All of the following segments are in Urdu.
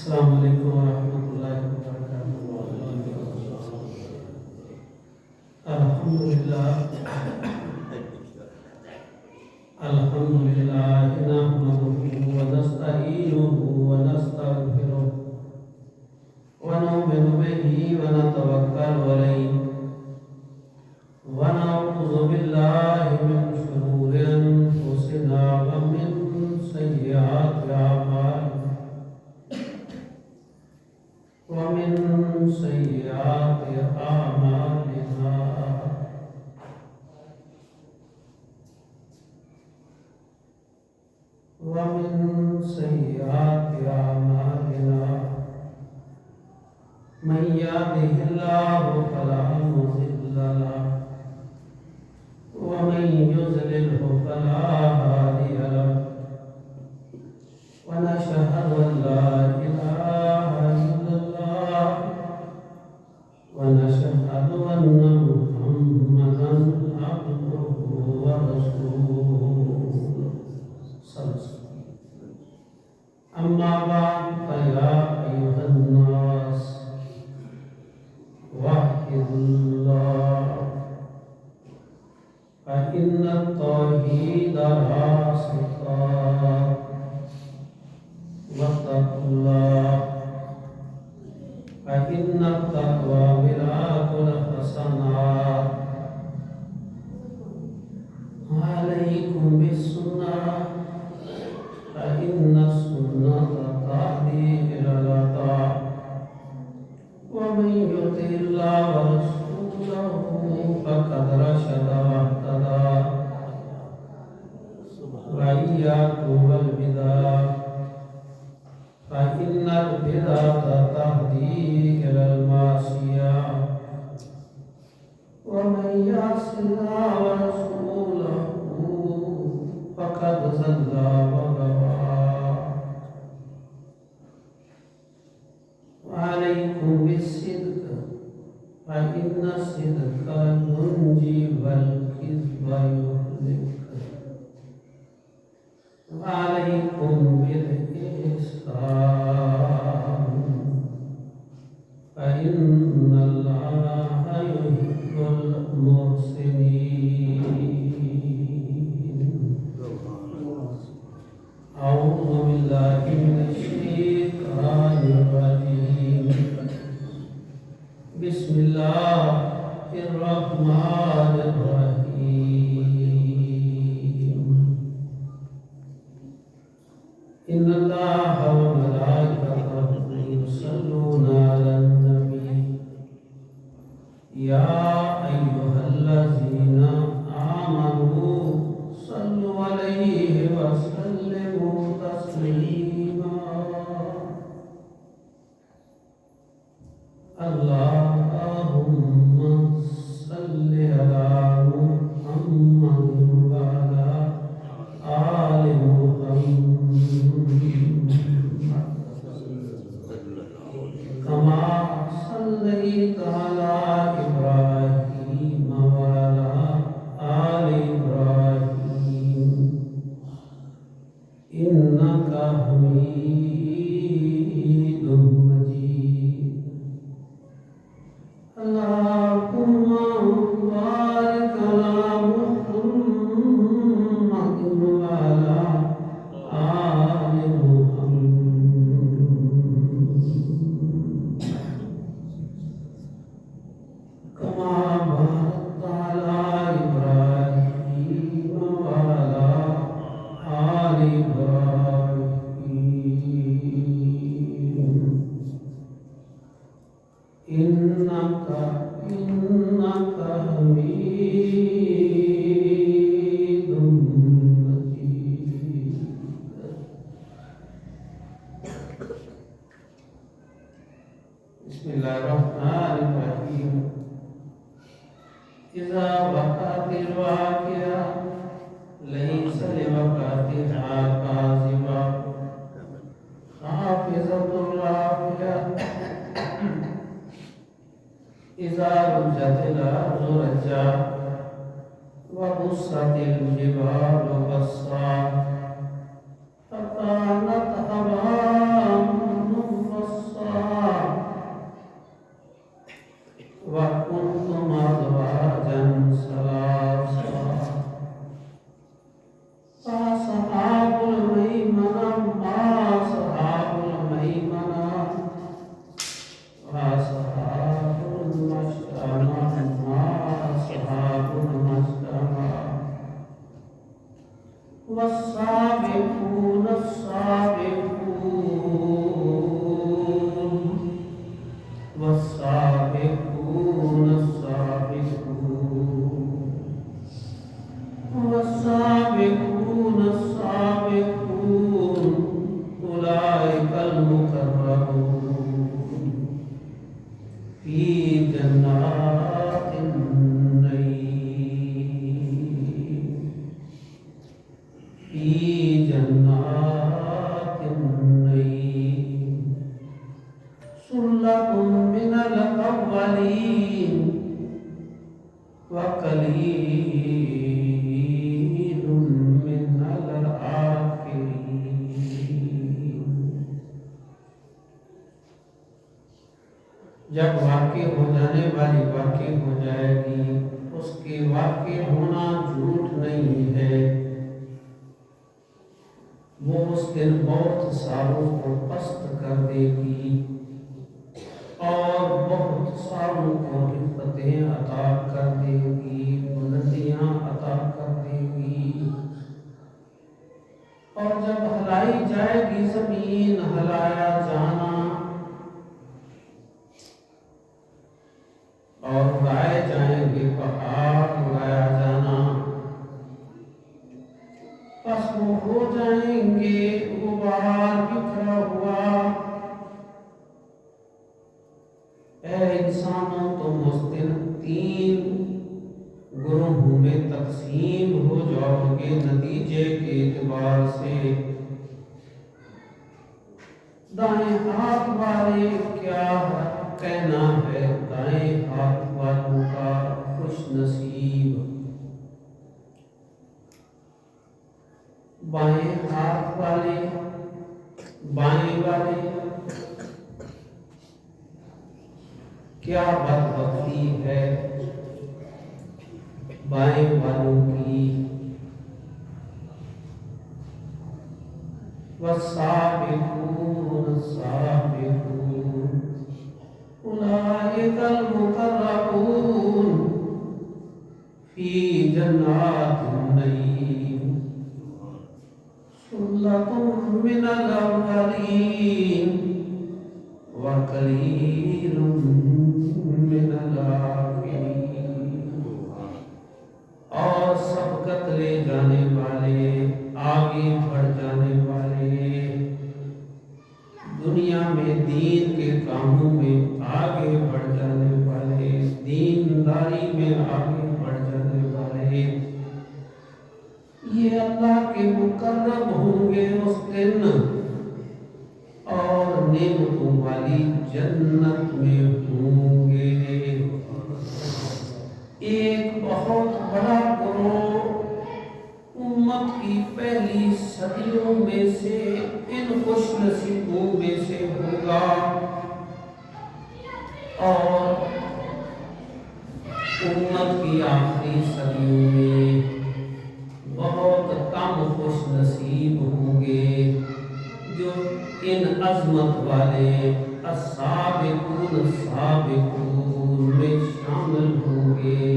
السلام علیکم ورحمۃ اللہ وبرکاتہ۔ الحمدللہ نحمده ونستعینه ونستغفره ونؤمن به ونتوکل علیہ ونعوذ باللہ من شرور انفسنا ومن سیئات اعمالنا ومن سیئات اعمالنا من يهده الله فلا مضل له ومن يضلل فلا هادي له ونشهد أن لا إله إلا الله ونشهد أن محمدا عبده ورسوله صلى الله عليه وسلم. أما بعد فيا أيها الناس وحدوا الله فإن التوحيد رأس الطاعة واتقوا الله فإن التقوى ملاك الحسنات عليكم بالسنة فإن السنة تهدي إلى العطاء ومن يطع الله ورسوله فقد رشد واهتدى وإياكم والبدع فإن البدعة تهدي إلى المعصية ومن يعص الله ورسوله فقد ضل وغوى وعليكم بالصدق فإن الصدق ينجي والكذب يهلك وعليكم بالإحسان فإن الله يحب المحسنين. أعوذ بالله من الشيطان الرجيم. بسم الله الرحمن الرحيم. إن الله وملائكته يصلون على النبي يا أيها الذين آمنوا صلوا عليه وسلموا تسليما. اللهم صل على محمد وعلى آل محمد كما صليت على إبراهيم وعلى آل إبراهيم إنك حميد مجيد. اللهم بارك على محمد وعلى آل محمد كما باركت على إبراهيم وعلى آل إبراهيم إنك حميد مجيد. بسم الله الرحمن الرحيم. إذا وقعت الواقعة ليس لوقعتها كاذبة خافضة رافعة إذا رجت الأرض رجا وبست الجبال بسا فكانت هباء جب واقع ہو جانے والی واقع ہو جائے گی، اس کے واقع ہونا جھوٹ نہیں ہے، وہ اس دن بہت ساروں کو پست کر دے گی اور بہت ساروں کو رفتیں عطا کر دے گی، بلندیاں عطا کر دے گی۔ اور جب ہلائی جائے گی زمین، ہلایا جانا اور اڑائے جائیں گے پہاڑ، اڑایا جانا، پس وہ ہو جائیں گے غبار بکھرا ہوا۔ اے انسانوں، تم اس دن 3 گروہوں میں تقسیم ہو جاؤ گے نتیجے کے اعتبار سے۔ دائیں ہاتھ والے کیا کہنا ہے دائیں ہاتھ والوں کا خوش نصیب، بائیں ہاتھ والے، بائیں والے کیا بدبختی ہے بائیں والوں کی۔ والسابقون السابقون أولئك المقربون في جنات النعيم ثلة من الأولين وقليل من الآخرين۔ اور سبقت لے جانے والے، آگے بڑھ جانے والے، دنیا میں دین کے کاموں میں آگے بڑھ جانے والے، دینداری میں آگے بڑھ جانے والے، یہ اللہ کے مقرب ہوں گے اس دن اور نعمتوں والی جنت میں ہوں گے۔ ایک بہت بڑا گروہ امت کی پہلی صدیوں میں سے ان خوش نصیبوں میں سے ہوگا، اور امت کی آخری صدیوں میں بہت کم خوش نصیب ہوں گے جو ان عظمت والے السابقون السابقون میں شامل ہوں گے۔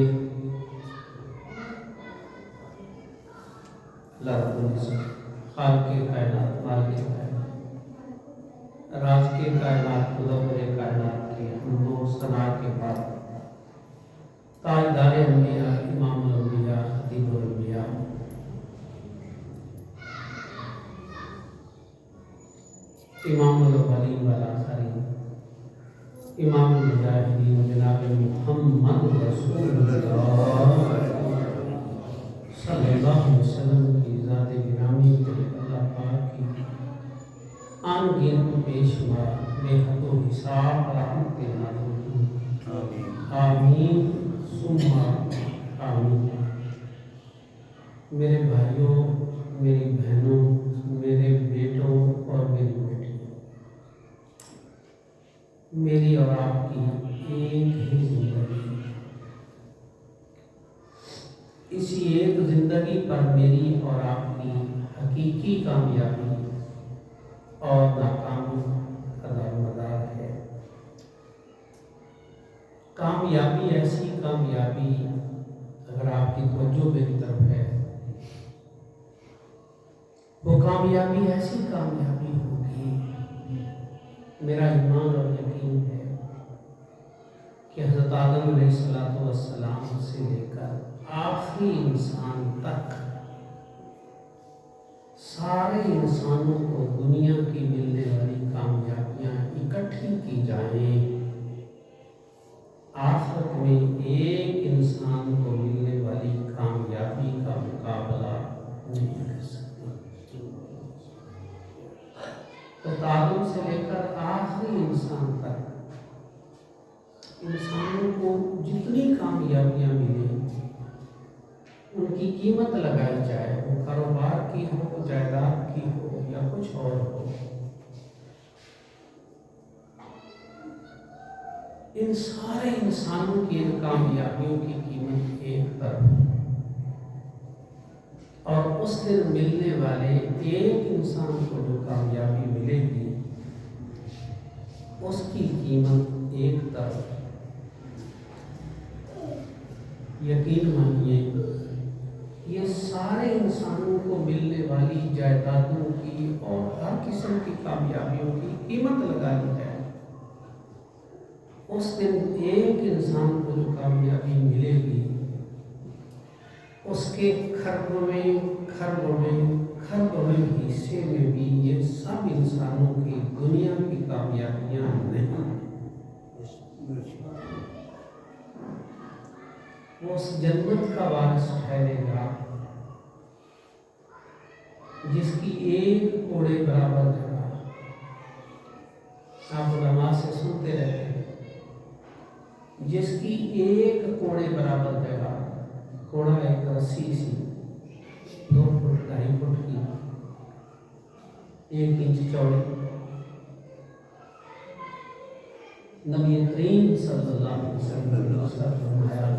اللہ رب العزت خالق کائنات، مالک کائنات، راز کے کائنات، مدبر کائنات کے حمد و ثنا کے بعد تاجدار انبیاء، امام الانبیاء، خطیب الانبیاء، امام الاولین والآخرین، امام المجاہدین جناب محمد رسول اللہ صلی اللہ علیہ وسلم کی ذات گرامی کے اللہ پاک کی ان گنت بے شمار بے حد و حساب رحمت نازل ہوں۔ آمین ثم آمین۔ میرے بھائیوں، میری بہنوں، میرے بیٹوں اور میری بیٹیوں، میری اور آپ کی ایک ہی زندگی، اسی ایک زندگی پر میری اور آپ کی حقیقی کامیابی اور ناکامی کا دارومدار ہے۔ کامیابی، ایسی کامیابی اگر آپ کی توجہ میری طرف ہے، وہ کامیابی ایسی کامیابی ہوگی، میرا ایمان اور یقین ہے کہ حضرت آدم علیہ السلام سے لے کر آخری انسان تک سارے انسانوں کو دنیا کی ملنے والی کامیابیاں اکٹھی کی جائیں، آخرت میں ایک انسان کو ملنے والی کامیابی کا مقابلہ نہیں کر سکتی۔ تو آدم سے لے کر آخری انسان تک انسانوں کو جتنی کامیابیاں ملیں، ان کی قیمت لگائی جائے، وہ کاروبار کی ہو، جائیداد کی ہو یا کچھ اور ہو، ان سارے انسانوں کی ان کامیابیوں کی قیمت ایک طرف، اور اس دن ملنے والے ایک انسان کو جو کامیابی ملے گی اس کی قیمت ایک طرف۔ یقین مانیے یہ سارے انسانوں کو ملنے والی جائیدادوں کی اور ہر قسم کی کامیابیوں کی قیمت لگا لی جائے، اس دن ایک انسان کو جو کامیابی ملے گی اس کے خربویں حصے میں بھی یہ سب انسانوں کی دنیا کی کامیابیاں نہیں۔ وہ اس جنت کا وارث ٹھہرے گا جس کی ایک کوڑے برابر جگہ، آپ علماء سے سنتے رہتے ہیں، جس کی ایک کوڑے برابر جگہ، کوڑا ایک رسی سی 2 فٹ 2.5 فٹ کی، 1 انچ چوڑی، نبی کریم صلی اللہ علیہ وسلم نے فرمایا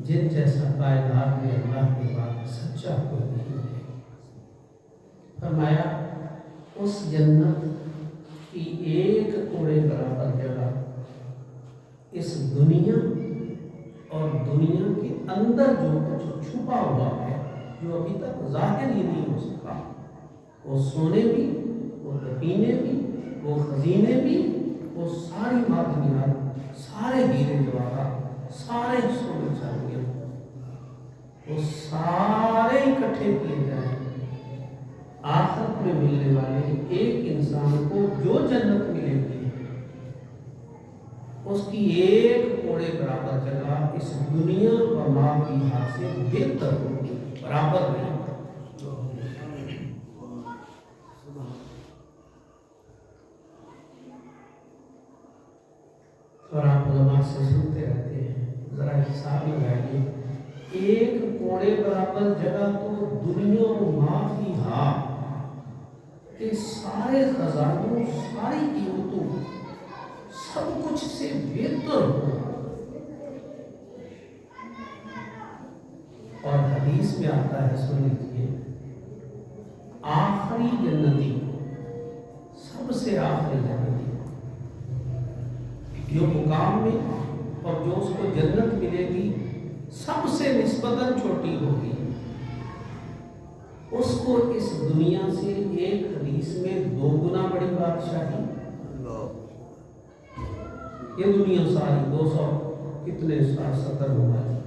جن جیسا کائنات میں اللہ کے بعد سچا کوئی نہیں ہے۔ فرمایا اس جنت کی ایک کوڑے برابر جگہ اس دنیا اور دنیا کے اندر جو کچھ چھپا ہوا ہے، جو ابھی تک ظاہر ہی نہیں ہو سکا، وہ سونے بھی، وہ پینے بھی، وہ خزینے بھی، وہ ساری معدنیات، سارے ہیرے جواہرات، سارے سونے چاندیاں، وہ سارے اکٹھے کیے جائیں، آخرت میں ملنے والے ایک انسان کو جو جنت ملے گی اس کی ایک کوڑے برابر جگہ اس دنیا و ما فیہا سے بہتر ہوگی، برابر نہیں۔ اور آپ علماء سے سنتے رہتے ہیں، ذرا حساب لگائیے، ایک کوڑے برابر جگہ تو دنیا و ما فیہا کے سارے خزانوں، ساری قیمتوں، سب کچھ سے بہتر ہو۔ اور حدیث میں آتا ہے، سن لیجیے، آخری جنتی، سب سے آخری جنتی جو مقام میں اور جو اس کو جنت ملے گی سب سے نسبتاً چھوٹی ہوگی، اس کو اس دنیا سے ایک حدیث میں 2 گنا بڑی بادشاہی، یہ دنیا ساری 200 کتنے 70 ممالک،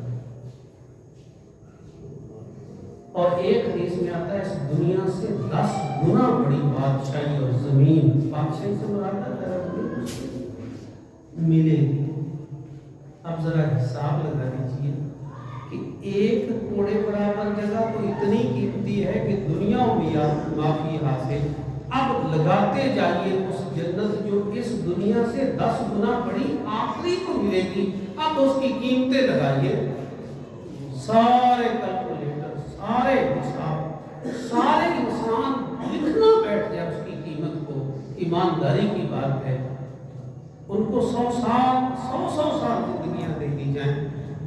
اور ایک حدیث میں آتا ہے اس دنیا سے 10 گنا بڑی بادشاہی اور زمین، بادشاہی سے مراد ملے گی۔ اب ذرا حساب لگا لیجیے کہ ایک کوڑے برابر جگہ تو اتنی قیمتی ہے کہ دنیا میں معافی حاصل، اب لگاتے جائیے اس جنت جو اس دنیا سے 10 گنا بڑی آخری کو ملے گی، اب اس کی قیمتیں لگائیے، سارے کیلکولیٹر، سارے حساب، سارے انسان لکھنا بیٹھ جائے اس کی قیمت کو، ایمانداری کی بات ہے، ان کو 100 سال زندگیاں دے دی جائیں،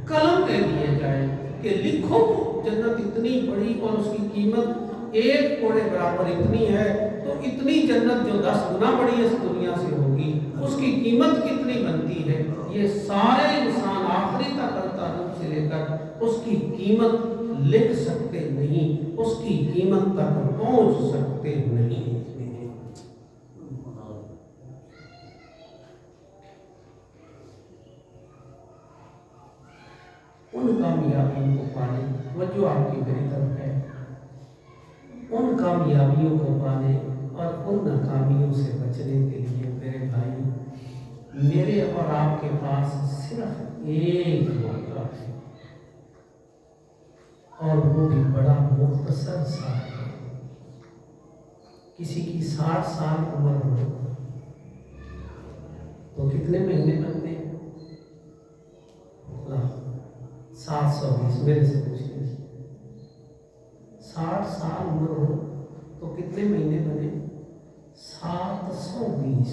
قلم دے دیے جائیں کہ لکھو جنت اتنی بڑی اور اس کی قیمت ایک کوڑے برابر اتنی ہے، تو اتنی جنت جو 10 گنا بڑی اس دنیا سے ہوگی اس کی قیمت کتنی بنتی ہے، یہ سارے انسان آخری تک تعلق سے لے کر اس کی قیمت لکھ سکتے نہیں، اس کی قیمت تک پہنچ سکتے نہیں۔ ان کامیابیوں کو پانے، وجہ آپ کی میری طرف ہے، ان کامیابیوں کو پانے اور ان ناکامیوں سے بچنے کے لیے میرے بھائی، میرے اور آپ کے پاس صرف ایک موقع ہے، اور وہ بھی بڑا مختصر سا ہے۔ کسی کی 60 سال عمر ہو تو کتنے مہینے بنتے ہیں؟ 720، میرے سے پوچھ لیجیے، 60 سال عمر ہو تو کتنے مہینے بنے؟ 720،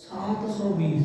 720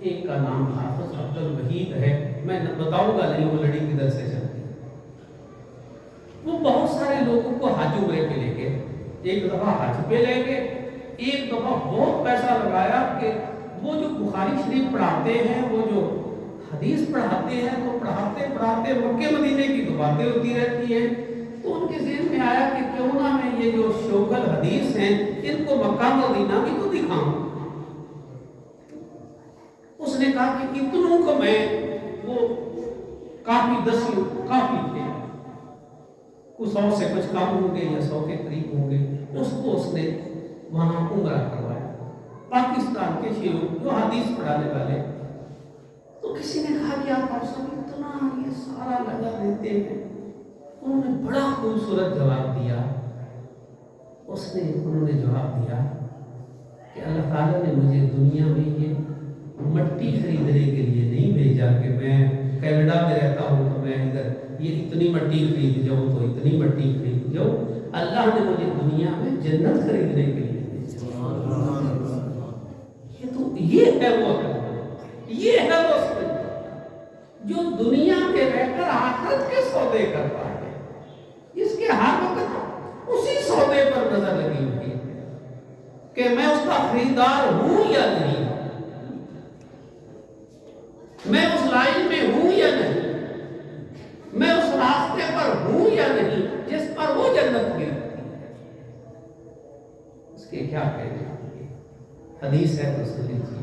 ایک کا نام حافظ عبد الوحید ہے، میں بتاؤں گا نہیں وہ لڑی کدھر سے چلتی ہے۔ وہ بہت سارے لوگوں کو حج عمرے پہ لے گئے، ایک دفعہ حج پہ لے گئے، ایک دفعہ بہت پیسہ لگایا کہ وہ جو بخاری شریف پڑھاتے ہیں، وہ جو حدیث پڑھاتے ہیں، تو پڑھاتے پڑھاتے مکے مدینے کی تو باتیں ہوتی رہتی ہیں، تو ان کے ذہن میں آیا کہ کیوں نہ میں یہ جو شوکل حدیث ہیں ان کو مکہ مدینہ بھی تو دکھاؤں۔ اس نے کہا کہ اتنوں کو میں وہ کافی 10 کافی تھے، کچھ 100 سے کچھ کم ہوں گے یا 100 کے قریب ہوں گے، اس کو اس نے وہاں عمرہ کروایا۔ پاکستان کے شیعوں جو حدیث پڑھانے والے، تو کسی نے کہا کہ آپ سب اتنا یہ سارا لگا دیتے ہیں؟ انہوں نے بڑا خوبصورت جواب دیا۔ انہوں نے جواب دیا کہ اللہ تعالیٰ نے مجھے دنیا میں یہ مٹی خریدنے کے لیے نہیں بھیجا کہ میں کینیڈا میں رہتا ہوں تو میں ادھر یہ اتنی مٹی خرید جاؤں تو اتنی مٹی خرید جاؤں۔ اللہ نے مجھے دنیا میں جنت خریدنے کے لیے بھیجا۔ یہ ہے وہ جو دنیا میں رہ کر آخرت کے سودے کرتا ہے، جس کے ہر وقت اسی سودے پر نظر لگی ہوئی ہے کہ میں اس کا خریدار ہوں یا نہیں، میں اس لائن میں ہوں یا نہیں، میں اس راستے پر ہوں یا نہیں جس پر وہ جنت کی اس کے کیا کہنے حدیث ہے تو سن لیجیے۔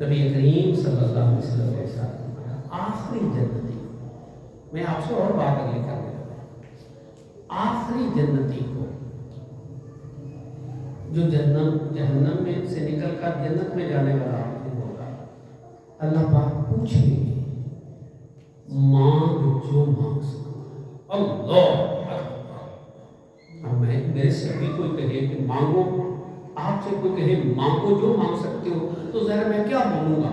نبی کریم صلی اللہ علیہ وسلم کے ساتھ آخری جنتی، میں آپ سے اور بات اگلی کر رہا ہوں، آخری جنتی کو جو جہنم میں سے نکل کر جنت میں جانے والا آخری ہوگا، اللہ پاک پوچھیں گے مانگ جو مانگ سکتا۔ اللہ میرے سے ابھی کوئی کہے کہ مانگو، آپ سے کوئی کہے مانگو جو مانگ سکتے ہو، تو ظاہر میں کیا بولوں گا؟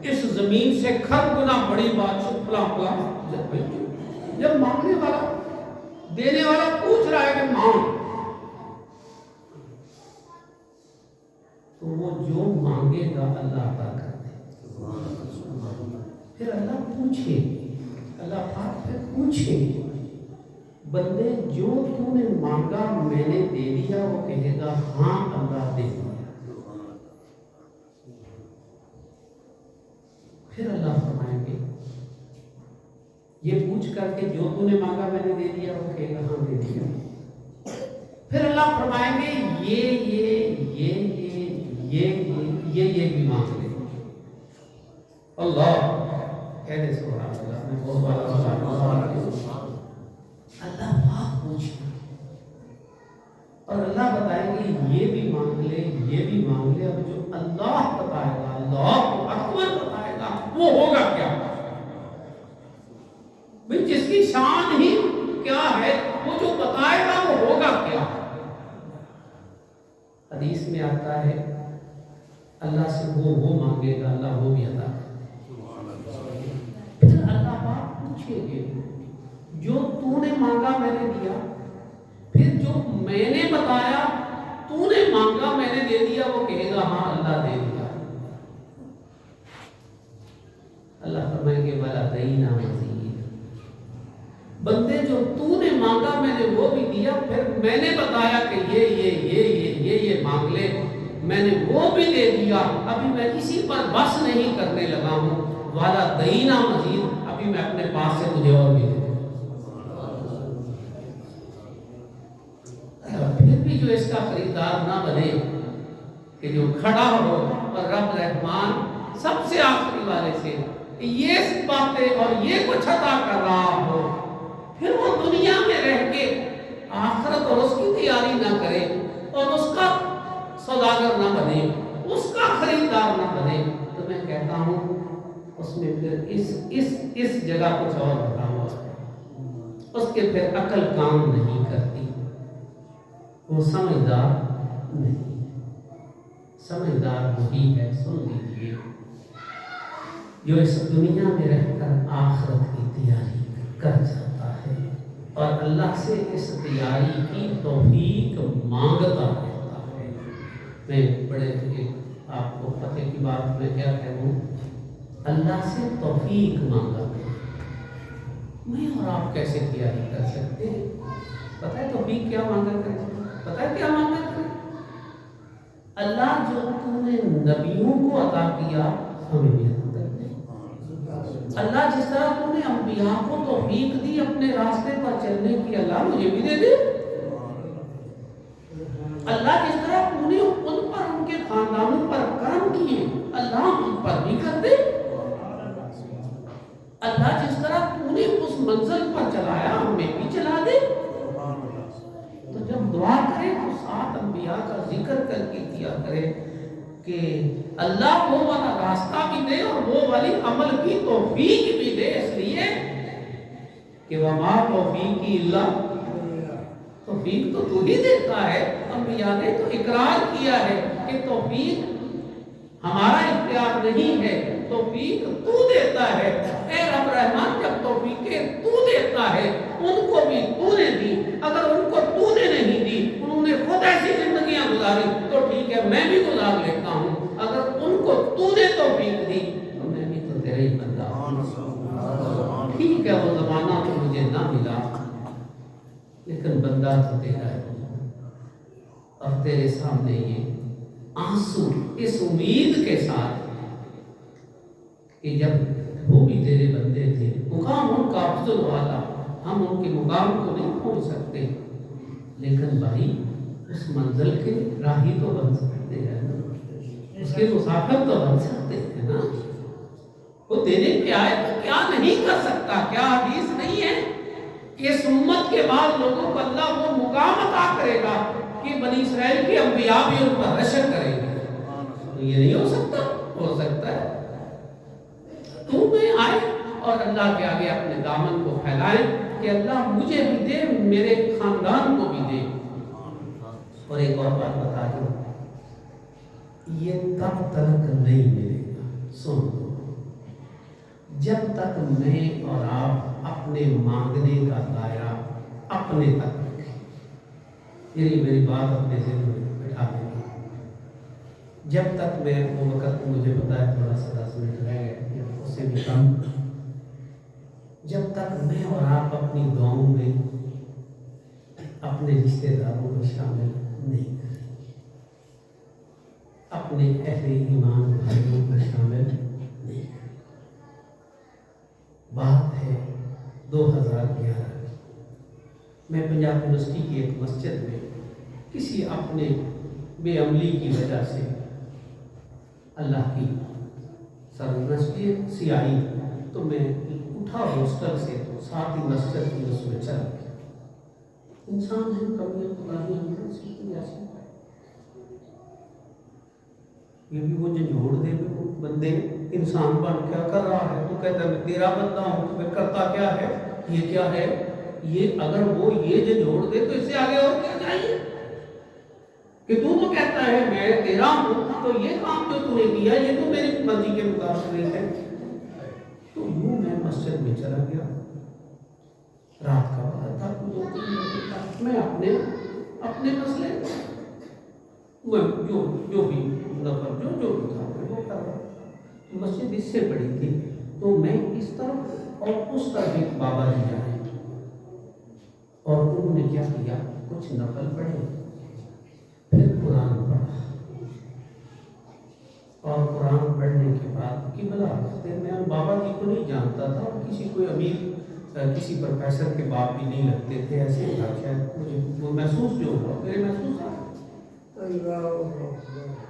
اس زمین سے کھر گنا بڑی بات پلا جب مانگنے والا دینے والا پوچھ رہا ہے کہ مانگ، تو وہ جو مانگے گا اللہ عطا کر دے۔ پھر اللہ پوچھے، اللہ پاک پھر پوچھے بندے جو تو نے مانگا میں نے دے دیا، وہ کہے گا ہاں اللہ دے دیا۔ پھر اللہ فرمائیں گے یہ پوچھ کر کے جو تو نے مانگا میں نے دے دیا، وہ کہے گا ہاں دے دیا۔ پھر اللہ فرمائیں گے یہ بھی مانگ لے۔ اللہ کہہ دے سبحان اللہ، میں بہت بڑا سبحان اللہ پاک پوچھے اور اللہ بتائیں گے یہ بھی مانگ لے، یہ بھی مانگ لے۔ اب جو اللہ بتائے گا، اللہ اکبر بتائے گا، وہ ہوگا کیا؟ جس کی شان ہی کیا ہے، وہ جو بتائے گا وہ ہوگا کیا؟ حدیث میں آتا ہے اللہ سے وہ مانگے گا، اللہ وہ بھی عطا کرے گا۔ پھر اللہ پاک پوچھیں گے جو تو نے مانگا میں نے دیا، پھر جو میں نے بتایا تو نے مانگا میں نے دے دیا، وہ کہے گا ہاں اللہ دے دیا۔ اللہ فرمائیں گے وَلَدَيْنَا مَزِيدٌ، بندے جو تو نے مانگا میں نے وہ بھی دیا، پھر میں نے بتایا کہ یہ مانگ لے، میں نے وہ بھی دے دیا۔ ابھی میں اسی پر بس نہیں کرنے لگا ہوں، وَلَدَيْنَا مَزِيدٌ، ابھی میں اپنے پاس سے تجھے اور بھی دے دوں۔ پھر بھی جو اس کا خریدار نہ بنے کہ جو کھڑا ہو اور رب رحمان سب سے آخری والے سے یہ باتیں اور یہ کچھ عطا کر رہا ہو، پھر وہ دنیا میں رہ کے آخرت اور اس کی تیاری نہ کرے اور اس کا سوداگر نہ بنے، اس کا خریدار نہ بنے، تو میں کہتا ہوں اس میں پھر اس جگہ کچھ اور بتا ہوا ہے، اس کے پھر عقل کام نہیں کرتی، وہ سمجھدار نہیں۔ سمجھدار وہی ہے، سن لیجیے، جو اس دنیا میں رہ کر آخرت کی تیاری کر جاتا ہے اور اللہ سے اس تیاری کی توفیق مانگتا رہتا ہے۔ میں بڑے آپ کو فتح کی بات میں کیا کہوں، اللہ سے توفیق مانگا۔ میں اور آپ کیسے کیا نہیں کر سکتے؟ پتہ ہے توفیق کیا مانگا کریں؟ پتہ ہے کیا مانگا کریں؟ اللہ جو تم نے نبیوں کو عطا کیا ہمیں بھی عطا کر دے۔ اللہ جس طرح تم نے انبیاء کو توفیق دی اپنے راستے پر چلنے کی، اللہ مجھے بھی دے دے۔ اللہ جس طرح تم نے ان پر ان کے خاندانوں پر کرم کیے، اللہ ان پر بھی کر دے۔ اللہ جس طرح تم نے اس منزل پر چلایا ہمیں بھی چلا دے۔ تو جب دعا کرے تو ساتھ انبیاء کا ذکر کر کے کیا کرے کہ اللہ وہ والا راستہ بھی دے اور وہ والی عمل کی توفیق بھی دے، اس لیے کہ وما توفیقی اللہ، توفیق تو ہی دیتا ہے۔ انبیاء نے تو اقرار کیا ہے کہ توفیق ہمارا اختیار نہیں ہے، توفیق تو دیتا ہے۔ اے رب رحمان، جب توفیقیں تو دیتا ہے، ان کو بھی تو نے دی، اگر ان کو تو نے نہیں دی، انہوں نے خود ایسی زندگیاں گزاری تو ٹھیک ہے میں بھی گزار لیتا ہوں، اگر ان کو تو نے توفیق دی تو میں بھی تو تیرے ہی بندہ ہوں۔ ٹھیک ہے وہ زمانہ تو مجھے نہ ملا، لیکن بندہ تو تیرا ہے، اور تیرے سامنے یہ آنسو اس امید کے ساتھ کہ جب وہ بھی تیرے بندے تھے، مقام ان کا افضل والا، ہم ان کے مقام کو نہیں پہنچ سکتے، لیکن بھائی اس منزل کے راہی تو بن سکتے ہیں نا، اس کے مسافر تو بن سکتے ہیں نا۔ وہ دینے پہ آئے تو کیا نہیں کر سکتا؟ کیا حدیث نہیں ہے کہ اس امت کے بعد لوگوں کو اللہ وہ مقام عطا کرے گا کہ بنی اسرائیل کے انبیاء بھی ان پر رشک کریں گے؟ تو یہ نہیں ہو سکتا؟ ہو سکتا ہے۔ تو میں آئے اور اللہ کے آگے اپنے دامن کو پھیلائیں کہ اللہ مجھے بھی دے، میرے خاندان کو بھی دے۔ اور ایک اور بات بتا دوں، یہ تب تک نہیں ملے گا، سن لو، جب تک میں اور آپ اپنے مانگنے کا دائرہ اپنے تک رکھیں۔ میری بات اپنے ذہن میں بٹھا دیں گے۔ جب تک میں وہ وقت، مجھے پتا ہے تھوڑا سا 10 منٹ رہ گئے، اس سے بھی کم، جب تک میں اور آپ اپنی دعاؤں میں اپنے رشتہ داروں کو شامل نہیں کریں، اپنے اہل ایمان بھائیوں کو شامل نہیں کریں۔ بات ہے 2011 میں پنجاب یونیورسٹی کی ایک مسجد میں کسی اپنے بے عملی کی وجہ سے اللہ کی سرگزشتی سی آئی، تو میں اٹھا ہاسٹل سے تو ساتھ ہی مسجد کی اس میں چلا گیا۔ انسان ہے، کبھی خدایاں ہمیں سیکھتی ایسی، یہ بھی وہ جھنجھوڑ دے وہ بندے انسان بن کیا کر رہا ہے، تو کہتا ہے میں تیرا بندہ ہوں، تو پھر کرتا کیا ہے، یہ کیا ہے، یہ اگر وہ یہ جھنجھوڑ دے تو اس سے آگے اور کیا چاہیے کہ تو کہتا ہے میں تیرا ہوں، تو یہ کام جو تو نے کیا یہ تو میری مرضی کے مطابق نہیں ہے۔ تو یوں میں مسجد میں چلا گیا، رات کا وقت تھا، 2-3 بجے تک میں اپنے مسئلے میں جو بھی نفر جو بھی تھا وہ کر رہا۔ مسجد اس سے بڑی تھی، تو میں اس طرف اور اس طرف ایک بابا جی آئے، اور انہوں نے کیا کیا، کچھ نفل پڑھے، پھر قرآن پڑھا، اور قرآن پڑھنے کے بعد قبلہ رکھتے، میں بابا جی کو نہیں جانتا تھا، اور کسی کوئی امیر کسی پروفیسر کے باپ بھی نہیں لگتے تھے، ایسے تھا شاید، مجھے وہ محسوس جو ہوا میرے محسوس تھا،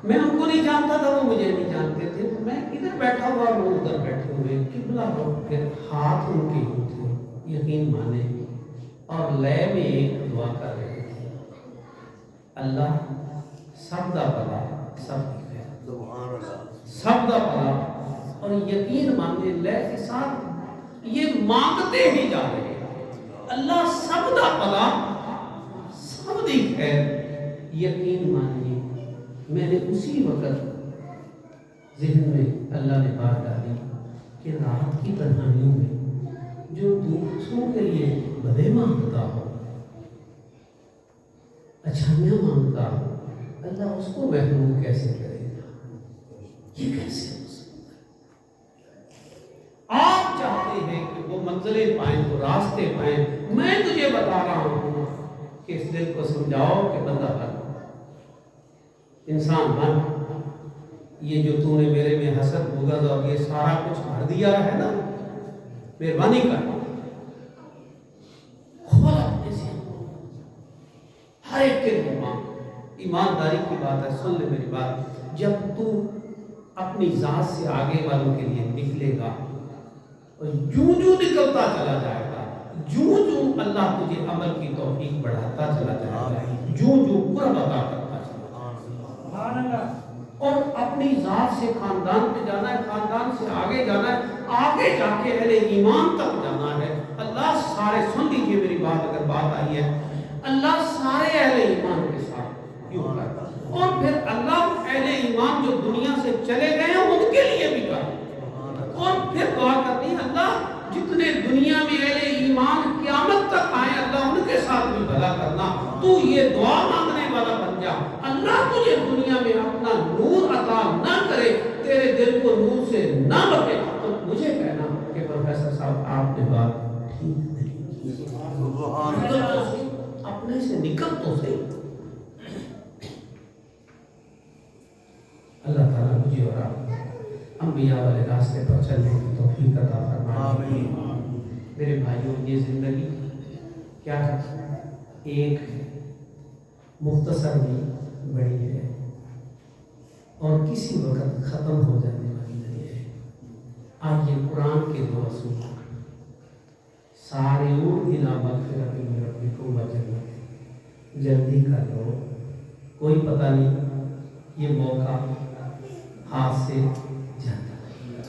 میں ان کو نہیں جانتا تھا، وہ مجھے نہیں جانتے تھے، میں ادھر بیٹھا ہوا، وہ ادھر بیٹھے ہوئے، قبلہ رخ کے ہاتھ ان کے ہی تھے، یقین مانے، اور لے میں ایک دعا کر رہے تھے، اللہ سب دا بھلا سب کی خیر، سب دا بھلا، اور یقین مانے لے کے ساتھ یہ مانگتے ہی جا رہے ہیں، اللہ سب دا بھلا سب دی خیر۔ یقین مانیے میں نے اسی وقت ذہن میں اللہ نے بات ڈالی کہ رات کی تنہائیوں میں جو دوسروں کے لیے بھلے مانگتا ہو، اچھائیاں مانگتا ہو، اللہ اس کو محروم کیسے کرے گا؟ یہ کیسے ہو سکتا ہے؟ آپ چاہتے ہیں کہ وہ منزلیں پائیں، وہ راستے پائیں، میں تجھے بتا رہا ہوں کہ اس دل کو سمجھاؤ کہ بندہ بن، انسان بن. یہ جو تو نے میرے میں حسد بغض اور یہ سارا کچھ بھر دیا ہے نا، مہربانی کر کھول اپنے ذہن کو. ہر ایک کے ایمانداری کی بات ہے. سن لے میری بات، جب تو اپنی ذات سے آگے والوں کے لیے نکلے گا اور جوں نکلتا چلا جائے گا، جوں اللہ تجھے عمل کی توفیق بڑھاتا چلا جائے گا، جوں قرب عطا کرتا چلا جائے گا. اور اپنی ذات سے خاندان پہ جانا ہے، خاندان سے آگے جانا ہے، آگے جا کے اہل ایمان تک جانا ہے. اللہ سارے، سن لیجیے میری بات، اگر بات آئی ہے، اللہ سارے اہل ایمان کے ساتھ یوں کرتا ہے. اور پھر اللہ اہل ایمان جو دنیا سے چلے گئے ہیں ان کے لیے بھی کرتا. اور پھر دعا کرتی ہے، اللہ جتنے دنیا میں اہل ایمان قیامت تک آئے اللہ ان کے ساتھ بھی بھلا کرنا. تو یہ دعا مانگنے والا بن جا. اللہ تجھے دنیا میں اپنا نور عطا نہ کرے، تیرے دل کو نور سے نہ بھرے، تو مجھے کہنا کہ پروفیسر صاحب آپ نے بات ٹھیک نہیں کی. اپنے سے نکل تو صحیح. اللہ تعالیٰ مجھے اور آپ انبیاء والے راستے پر چلنے کی توفیق عطا فرمائے. میرے بھائیوں، یہ زندگی کیا ہے؟ ایک مختصر بھی بڑی ہے اور کسی وقت ختم ہو جانے والی نہیں ہے. آج یہ قرآن کے دو اصول، سارعوا الی مغفرۃ من ربکم وجنۃ، جلدی کر لو، کوئی پتہ نہیں یہ موقع ہاتھ سے جاتا ہے.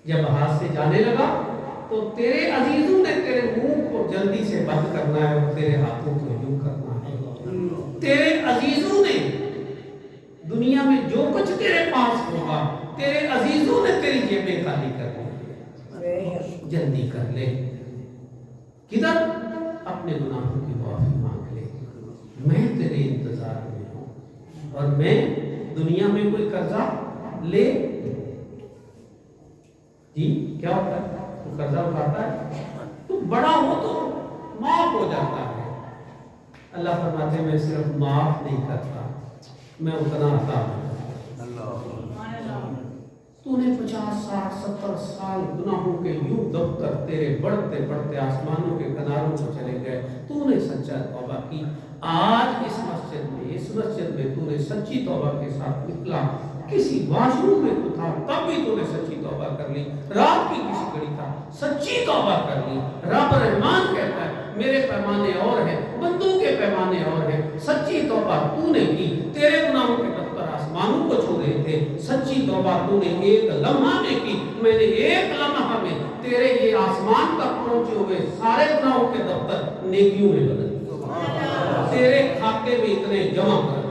جب ہاتھ سے جانے لگا تو تیرے عزیزوں نے تیرے منہ کو جلدی سے بند کرنا ہے اور تیرے ہاتھوں کو یوں کرنا ہے. تیرے عزیزوں نے دنیا میں جو کچھ تیرے پاس ہوگا، تیرے عزیزوں نے تیری جیبیں خالی کرنی ہے. جلدی کر لے. کدھر؟ اپنے گناہوں کی معافی مانگ لے. میں تیرے انتظار میں ہوں اور میں دنیا میں کوئی قرضہ لے، جی کیا ہوتا ہے؟ تو قرضہ اٹھاتا ہے تو بڑا ہو تو معاف ہو جاتا ہے. اللہ فرماتے ہیں میں صرف معاف نہیں کرتا، میں اتنا عطا کرتا. تو نے 50 60 70 سال گناہوں کے یوں دفتر تیرے بڑھتے بڑھتے آسمانوں کے کناروں کو چلے گئے. تو نے سچا توبہ کی. آج اس مسجد میں تو نے سچی توبہ کے ساتھ نکلا. کسی واش روم میں تو تھا تب بھی تو نے سچی توبہ کر لی. رات کی کسی گھڑی تھا سچی توبہ کر لی. رب رحمان کہتا ہے میرے پیمانے اور ہیں، بندوں کے پیمانے اور ہیں. سچی توبہ تو نے کی. تیرے گناہوں کے دفتر آسمانوں کو چھو رہے تھے. سچی توبہ تو نے ایک لمحہ میں کی. میں نے ایک لمحہ میں تیرے یہ آسمان تک پہنچے ہوئے سارے گناہوں کے دفتر نیکیوں میں بدل تیرے کھاتے میں اتنے جمع کر.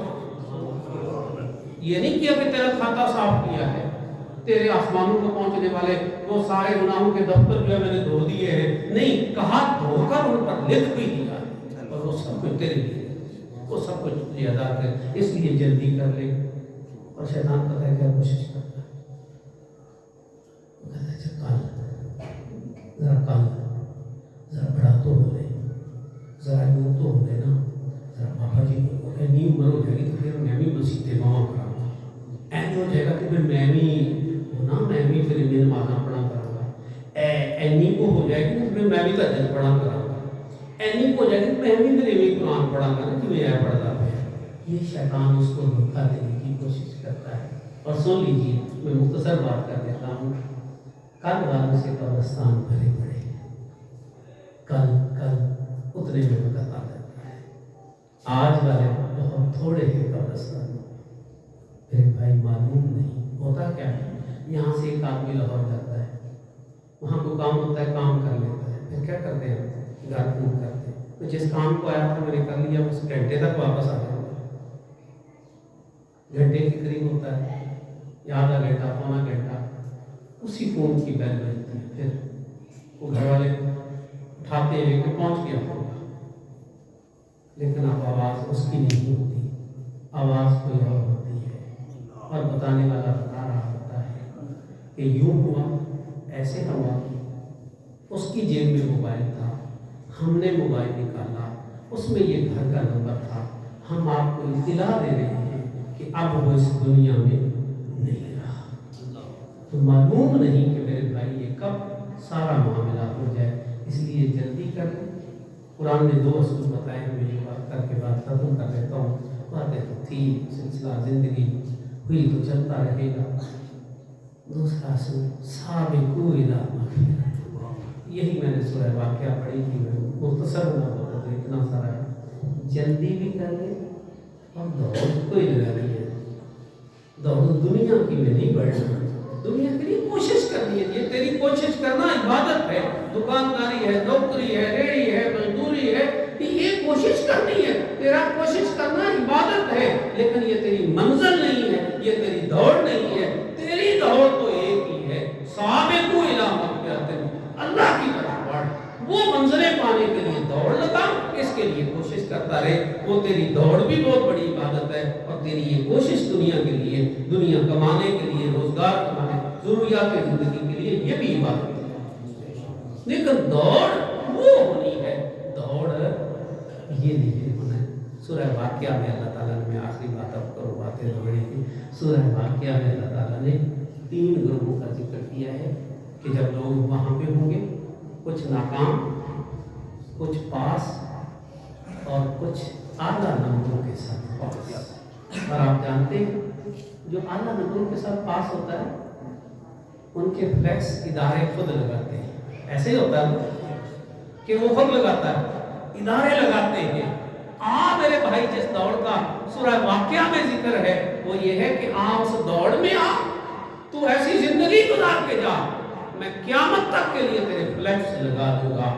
یہ نہیں کیا کہ تیرا کھاتا صاف کیا ہے. تیرے آسمانوں کو پہنچنے والے وہ سارے گناہوں کے دفتر جو ہے میں نے دھو دیے ہیں. نہیں کہا دھو کر ان پر لکھ بھی دیا اور وہ سب کچھ تیرے لیے، وہ سب کچھ تجھے ادا کر. اس لیے جلدی کر لے. اور شیطان پتہ ہے کیا کوشش کرتا ہے؟ وہ کہتا ہے ذرا بڑا تو ہو لے، ذرا یوں تو ہو لے نا، ذرا بابا جی اتنی عمر ہو جائے گی تو پھر میں بھی مسیح ماما کراؤں گا. ایسا ہو جائے گا کہ پھر میں بھی پھر انہیں نمازاں پڑھا کراؤں گا. اینی کو ہو جائے گی تو پھر میں بھی تہجد پڑھا کراؤں گا. اینی کو ہو جائے گی تو میں بھی پھر انہیں قرآن پڑھا کرا کہ میں پڑھتا ہے. یہ شیطان اس کو دھوکہ دینے کی کوشش کرتا ہے. اور سن لیجیے میں مختصر بات کر دیتا ہوں. کل والوں سے قبرستان بھرے پڑے، کل اتنے میں وقت آ جاتا ہے. آج والے بہت تھوڑے ہیں قبرستان. میرے بھائی معلوم نہیں ہوتا کیا ہے. یہاں سے ایک آدمی لاہور جاتا ہے، وہاں کو کام ہوتا ہے، کام کر لیتا ہے، پھر کیا کرتے ہیں گھر فون کرتے ہیں تو جس کام کو آیا تھا میں نے کر لیا، بس گھنٹے تک واپس آ جاؤں گا. گھنٹے کے قریب ہوتا ہے یا آدھا گھنٹہ پونا گھنٹہ، اسی فون کی بیل بجتی ہے. پھر وہ گھر والے اٹھاتے ہیں کہ پہنچ گیا ہوگا، لیکن اب آواز اس کی نہیں ہوتی، آواز کوئی اور ہوتی ہے. اور بتانے والا بتا رہا ہوتا ہے کہ یوں ہوا، ایسے ہوا، اس کی جیب میں موبائل تھا، ہم نے موبائل نکالا، اس میں یہ گھر کا نمبر تھا، ہم آپ کو اطلاع دے رہے ہیں کہ اب وہ اس دنیا میں نہیں رہا۔ تو معلوم نہیں کہ میرے بھائی یہ کب سارا معاملہ ہو جائے، اس لیے جلدی کریں۔ قرآن نے 2 اصول بتائے، ہمیں یہ بات کر کے بات ختم کر لیتا ہوں۔ باتیں تو تھی، سلسلہ زندگی ہوئی تو چلتا رہے گا۔ دوسرا اصول سابقوا الی مغفرۃ، یہی میں نے سورہ واقعہ پڑھی تھی، میں مختصر نہ بتا دوں، اتنا سارا ہے۔ جلدی بھی کر لے اور دوڑ کوئی لگانی ہے، دوڑ دنیا کی میں نہیں بڑھنا، دنیا کے لیے کوشش کرنی ہے۔ یہ تیری کوشش کرنا عبادت ہے، دکانداری ہے، نوکری ہے، ریڑھی ہے، مزدوری ہے، یہ کوشش کرنی ہے، تیرا کوشش کرنا عبادت ہے، لیکن یہ تیری منزل نہیں ہے، یہ تیری دوڑ نہیں ہے۔ تیری دوڑ تو ایک ہی ہے، سابقوا الی مغفرۃ، اللہ کی طرف بڑھ، وہ منزلیں پانے کے لیے دوڑ لگا، اس کے لیے کوشش کرتا رہے۔ وہ تیری دوڑ بھی بہت بڑی عبادت ہے، اور تیری یہ کوشش دنیا کے لیے، دنیا کمانے کے لیے، روزگار کمانے، ضروریات زندگی کے لیے، یہ بھی عبادت ہے۔ لیکن دوڑ وہ ہونی ہے، دوڑ یہ نہیں ہونا ہے۔ سورہ واقعہ میں اللہ تعالیٰ نے، میں آخری بات اب کروں، باتیں ہو رہی تھی، سورہ واقعہ میں اللہ تعالیٰ نے 3 گروہوں کا ذکر کیا ہے کہ جب لوگ وہاں پہ ہوں گے، کچھ ناکام، کچھ پاس، اور کچھ اعلیٰ نمبروں کے ساتھ پاس۔ اور آپ جانتے ہیں جو اعلیٰ نمبروں کے ساتھ پاس ہوتا ہے، ان کے فلیکس ادارے خود لگاتے ہیں۔ ایسے ہی ہوتا ہے کہ وہ خود لگاتا ہے، ادارے لگاتے ہیں۔ میرے بھائی، جس دوڑ کا سورہ واقعہ میں ذکر ہے وہ یہ ہے کہ اس دوڑ میں تو ایسی زندگی گزار کے جا، میں قیامت تک کے لیے تیرے فلیکس لگا دوں گا۔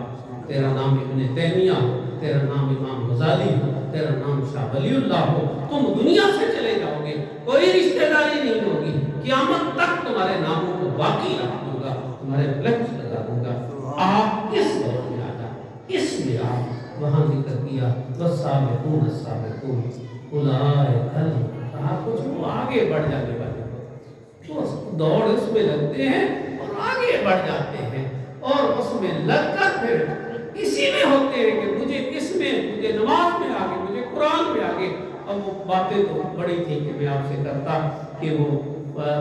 تیرا نام ابن تیمیہ ہو، تیرا نام امام غزالی ہو، تیرا نام شاہ ولی اللہ ہو، تم دنیا سے چلے جاؤ گے، کوئی رشتہ داری نہیں ہوگی، قیامت تک تمہارے ناموں کو باقی رکھ دوں گا، تمہارے فلیکس لگا دوں گا۔ آپ اس دور میں آ جا، اس میں آپ وہاں ذکر کیا والسابقون السابقون اولئک، کہا کچھ وہ آگے بڑھ جانے والے، تو دوڑ اس میں لگتے ہیں اور آگے بڑھ جاتے ہیں، اور اس میں لگ کر پھر اسی میں ہوتے ہیں کہ مجھے اس میں، مجھے نماز میں آگے، مجھے قرآن میں آگے۔ اب وہ باتیں تو بڑی تھی کہ میں آپ سے کرتا کہ وہ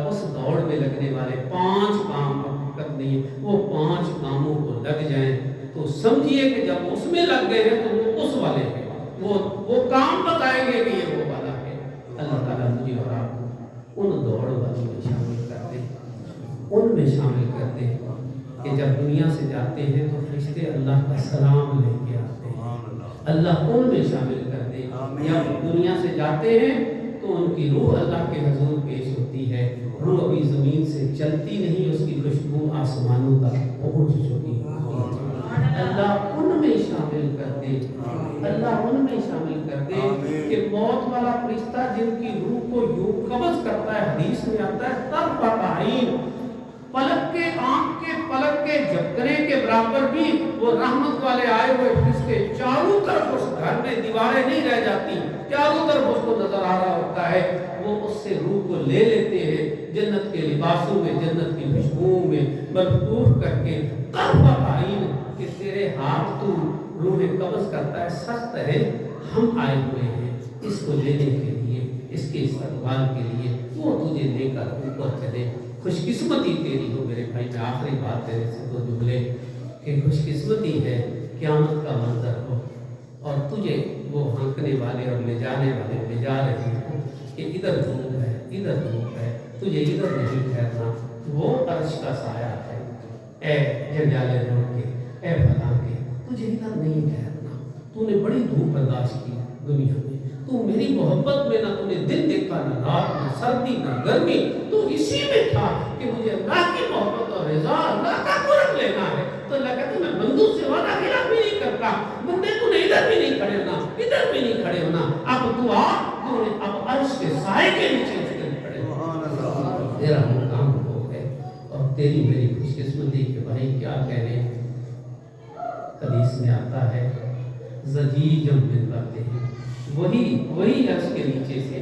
اس دوڑ میں لگنے والے 5 کام حقیقت نہیں ہے، وہ 5 کاموں کو لگ جائیں تو سمجھیے کہ جب اس میں لگ گئے ہیں تو وہ اس والے ہیں، وہ کام بتائیں گے کہ یہ وہ والا ہے۔ اللہ تعالیٰ مجھے اور آپ کو ان دوڑ والوں میں شامل کر دے، ان میں شامل کر دے کہ جب دنیا سے جاتے ہیں تو فرشتے اللہ کا سلام لے کے آتے ہیں، اللہ ان میں شامل کر دے۔ جب دنیا سے جاتے ہیں تو ان کی روح اللہ کے حضور پیش ہوتی ہے، روح ابھی زمین سے چلتی نہیں، اس کی خوشبو آسمانوں تک پہنچ چکی ہے۔ اللہ ان میں شامل کر دے، اللہ ان میں شامل کر دے کہ موت والا فرشتہ جن کی روح کو یوں قبض کرتا ہے، حدیث میں آتا ہے طرفۃ عین، پلک کے، آنکھ کے پلک کے جھپکنے کے برابر بھی وہ رحمت والے آئے ہوئے فرشتے چاروں طرف، اس گھر میں دیواریں نہیں رہ جاتی، چاروں طرف اس کو نظر آ رہا ہوتا ہے، وہ اس سے روح کو لے لیتے ہیں، جنت کے لباسوں میں، جنت کی خوشبوؤں میں ملفوف کر کے طرفۃ عین، کہ تیرے ہاتھ تو روح قبض کرتا ہے، سخت ہے، ہم آئے ہوئے ہیں اس کو لینے کے لیے، اس کے استقبال کے لیے، وہ تجھے لے کر اوپر چلے۔ خوش قسمتی تیری ہو میرے بھائی، میں آخری بات تیرے سے 2 جملے، کہ خوش قسمتی ہے قیامت کا منظر ہو اور تجھے وہ ہنکنے والے اور لے جانے والے لے جا رہے ہوں کہ ادھر دھوپ ہے، ادھر دھوپ ہے، تجھے ادھر نہیں ٹھہرنا، وہ عرش کا سایہ ہے، اے جنجالے روڑ کے، اے فلاں کے، تجھے ادھر نہیں ٹھہرنا، تو نے بڑی دھوپ برداشت کی دنیا میں، تو میری محبت میں نہ تو نے دن دیکھا، نہ رات، نہ سردی، نہ گرمی، تو اسی میں تھا کہ مجھے اللہ کی محبت اور رضا، اللہ کا قرب لینا ہے، تو اللہ کہتا میں بندوں سے وعدہ خلاف بھی نہیں کرتا، بندے تو نے ادھر بھی نہیں کھڑے ہونا، ادھر بھی نہیں کھڑے ہونا، اب تو اب عرش کے سائے کے نیچے اس کے کھڑے ہونا، تیرا مقام وہ ہے، اور تیری میری خوش قسمتی کہ بھائی کیا کہنے، حدیث میں آتا ہے زجیجم من باتیں، وہی عرش کے نیچے سے،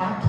8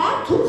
8